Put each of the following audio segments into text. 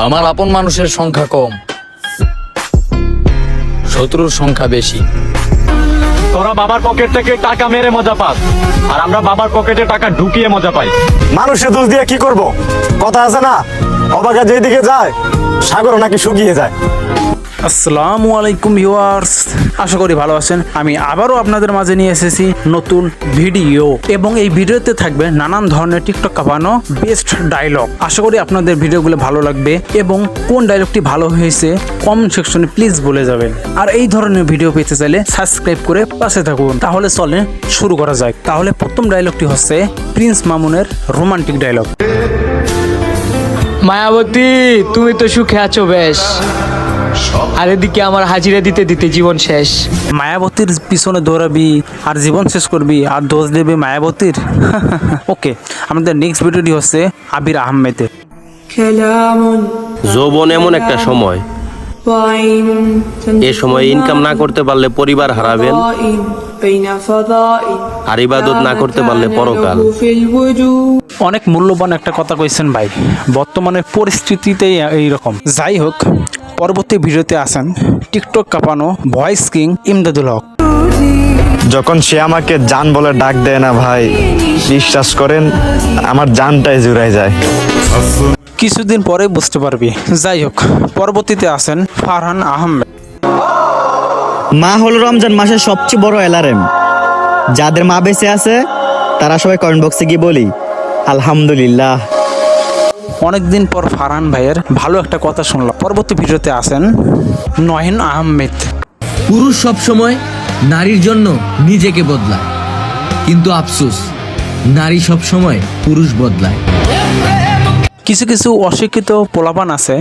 আমার আপন মানুষের সংখ্যা কম, শত্রুর সংখ্যা বেশি। তোরা বাবার পকেট থেকে টাকা মেরে মজা পাস, আর আমরা বাবার পকেটে টাকা ঢুকিয়ে মজা পাই। মানুষের দোষ দিয়ে কি করব? কথা আছে না, অবাগা যেদিকে যায় সাগর নাকি শুকিয়ে যায়। আসসালামু আলাইকুম ভিউয়ার্স, আশা করি ভালো আছেন। আমি আবারও আপনাদের মাঝে নিয়ে এসেছি নতুন ভিডিও, এবং এই ভিডিওতে থাকবে নানান ধরনের টিকটক কাঁপানো বেস্ট ডায়লগ। আশা করি আপনাদের ভিডিওগুলো ভালো লাগবে, এবং কোন ডায়লগটি ভালো হয়েছে কমেন্ট সেকশনে প্লিজ বলে যাবেন। আর এই ধরনের ভিডিও পেতে চাইলে সাবস্ক্রাইব করে পাশে থাকুন। তাহলে চলে শুরু করা যায়। তাহলে প্রথম ডায়লগটি হচ্ছে প্রিন্স মামুনের রোমান্টিক ডায়লগ। মায়াবতী, তুমি তো সুখে আছো বেশ, আর এদিকে আমার হাজিরা দিতে দিতে জীবন শেষ। মায়াবতীর পিছনে দৌড়াবি আর জীবন শেষ করবি, আর দোষ দেবে মায়াবতীর। ওকে, আমাদের নেক্সট ভিডিওটি হচ্ছে আবির আহমেদের। যৌবন এমন একটা সময়, এ সময় ইনকাম না করতে পারলে পরিবার হারাবেন, আর ইবাদত না করতে পারলে পরকাল। অনেক মূল্যবান একটা কথা কইছেন ভাই, বর্তমানে পরিস্থিতিতেই এইরকম। যাই হোক, পরবর্তী ভিডিওতে আসেন টিকটক কাঁপানো ভয়েস কিং ইমদাদুল হক। যখন সে আমাকে জান বলে ডাক দেয় না ভাই, বিশ্বাস করেন আমার জানটাই জুড়ায় যায়। কিছুদিন পরে বুঝতে পারবি। যাই হোক, পরবর্তীতে আসেন ফারহান আহমেদ। মা হলো রমজান মাসের সবচেয়ে বড় অ্যালার্ম। যাদের মা বেঁচে আছে তারা সবাই কমেন্ট বক্সে গিয়ে বলি আলহামদুলিল্লাহ। অনেকদিন পর ফারহান ভাইয়ের ভালো একটা কথা শুনলাম। পরবর্তী ভিডিওতে আসেন নহিন আহমেদ। পুরুষ সবসময় নারীর জন্য নিজেকে বদলায়, কিন্তু আফসোস নারী সবসময় পুরুষ বদলায়। কিছু কিছু অশিক্ষিত পোলাপান আছে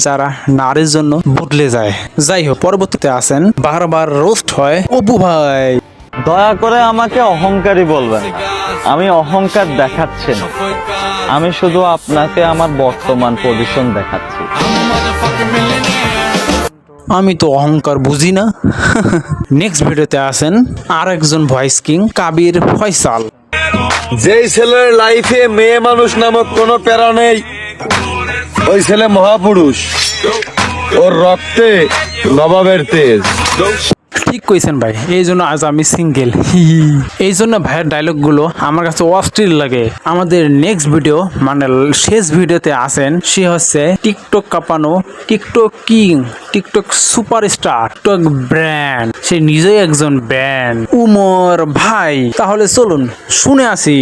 যারা নারীর জন্য বদলে যায়। যাই হোক, পরবর্তীতে আসেন বারবার রোস্ট হয় অপু ভাই। দয়া করে আমাকে অহংকারী বলবেন না, আমি অহংকার দেখাচ্ছি না, আমি শুধু আপনাকে আমার বর্তমান পজিশন দেখাচ্ছি। আমি তো অহংকার বুঝি না। নেক্সট ভিডিওতে আসেন আর একজন ভয়েস কিং কাবির ফয়সাল। যেই ছেলের লাইফে মেয়ে মানুষ নামক কোনো প্যারা নেই, ওই ছেলে মহাপুরুষ, ওর রক্তে নবাবের তেজ। ঠিক কইছেন ভাই, এই জন্য আজ আমি সিঙ্গেল। এই জন্য ভাইয়ের ডায়লগগুলো আমার কাছে অস্থির লাগে। আমাদের নেক্সট ভিডিও মানে শেষ ভিডিওতে আসেন, সে হচ্ছে টিকটক কাঁপানো TikTok king, TikTok superstar, TikTok brand. সে নিজেই একজন ব্র্যান্ড, উমর ভাই। তাহলে চলুন শুনে আসি।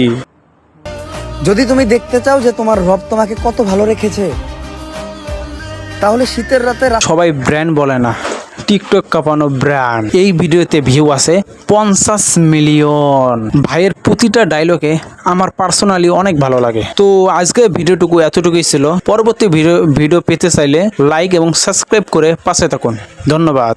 যদি তুমি দেখতে চাও যে তোমার রব তোমাকে কত ভালো রেখেছে, তাহলে শীতের রাতে সবাই ব্র্যান্ড বলে না, টিকটক কাঁপানো ব্র্যান্ড। এই ভিডিওতে ভিউ আছে 50 মিলিয়ন। ভাইয়ের প্রতিটা ডায়লগে আমার পার্সোনালি অনেক ভালো লাগে। তো আজকে ভিডিওটুকু এতটুকুই ছিল। পরবর্তী ভিডিও পেতে চাইলে লাইক এবং সাবস্ক্রাইব করে পাশে থাকুন। ধন্যবাদ।